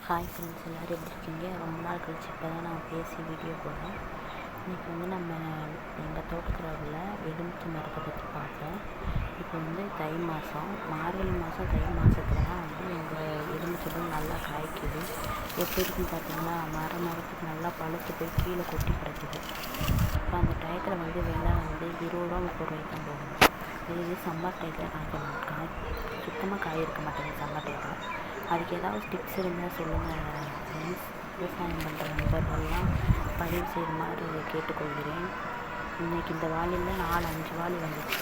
Hi friends, எல்லோரும் எப்படி இருக்கீங்க? ரொம்ப நாள் கழிச்சு இப்போ தான் நான் பேசி வீடியோ போடுறேன். இன்றைக்கி நம்ம எங்கள் தோட்டத்தில் உள்ள எலுமிச்சை மரத்தை பற்றி பார்ப்போம். இப்போ தை மாதம், மார்கழி மாதம் தை மாதத்தில் தான் எங்கள் எலுமிச்சைகள் நல்லா காய்க்குது. எப்படி இருக்குன்னு பார்த்தீங்கன்னா, மரத்துக்கு நல்லா பழுத்து போய் கீழே கொட்டி கிடக்குது. இப்போ அந்த டயத்தில் விலை 20 ரூபா 30 ரூபாய்க்கு தான் போகணும். இது சம்மர் டயத்தில் சுத்தமாக காய் இருக்க மாட்டேங்குது. சம்மர் டயத்தில் அதுக்கு ஏதாவது டிப்ஸ் இருந்தால் சொல்லுங்கள் ஃப்ரெண்ட்ஸ். விவசாயம் பண்ணுற நண்பர்கள்லாம் பதிவு செய்கிற மாதிரி கேட்டுக்கொள்கிறேன். இன்றைக்கி இந்த வாளியில் 4-5 வாளி வந்துச்சு.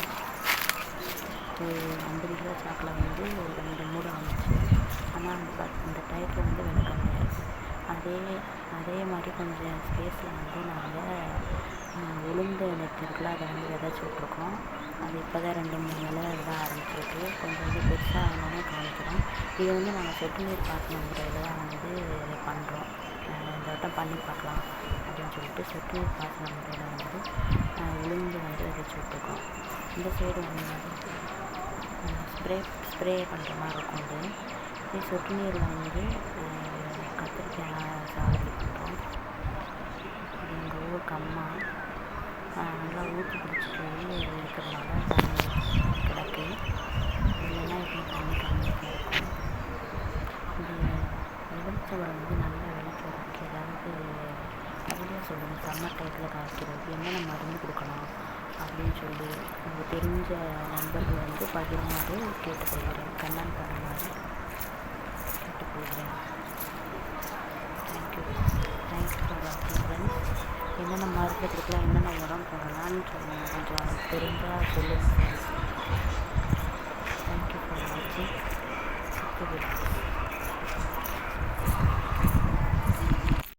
ஒரு 50 கிலோ சாக்கில் ஒரு 2 மூடை வந்துச்சு. ஆனால் இந்த டயத்தில் விலை கம்மியாக இருக்குது. அதே மாதிரி கொஞ்சம் ஸ்பேஸில் நாங்கள் உளுந்து நெத்திருக்குள்ள அதை விதைச்சி விட்ருக்கோம். அது இப்போ தான் 2-3 இலை விட ஆரம்பிச்சிருக்கு. கொஞ்சம் பெருசாக ஆனோடனே காமிக்கிறோம். இது நாங்கள் சொட்டு நீர் பாசன முறையில் தான் பண்ணுறோம். இந்த வட்டம் பண்ணி பார்க்கலாம் அப்படின்னு சொல்லிட்டு சொட்டு நீர் பாசன முறையில் உளுந்து விதைச்சி விட்ருக்கோம். இந்த சைடு ஸ்ப்ரே பண்ணுற மாதிரி இருக்கும். இது சொட்டு நீரில் கத்திரிக்காய் சாகுபடி பண்ணுறோம். எங்கள் ஊர் கம்மா நல்லா ஊற்றி பிடிச்சிட்டு இருக்கிறதுனால தண்ணி கிடக்கு. இல்லைன்னா எப்படி தண்ணி கம்மியாக இருக்கும். இந்த எலுமிச்சை மரம் நல்லா விளைக்கிறதுக்கு ஏதாவது ஐடியா சொல்லுங்கள். சம்மர் டயத்தில் காய்க்கிறது என்னென்ன மருந்து கொடுக்கலாம் அப்படின்னு சொல்லி உங்களுக்கு தெரிஞ்ச நண்பர்கள் பகிருமாறு கேட்டுக்கொள்கிறேன். கமெண்ட் பண்ணுமாறு கேட்டுக்கொள்கிறேன். தேங்க்யூ ஃபார் வாட்சிங் ஃப்ரெண்ட்ஸ். என்னென்ன மருந்து கொடுக்கலாம், என்னென்ன உரம் போடலான்னு கொஞ்சம் தெரிஞ்சால் சொல்லுங்கள் ஃப்ரெண்ட்ஸ்.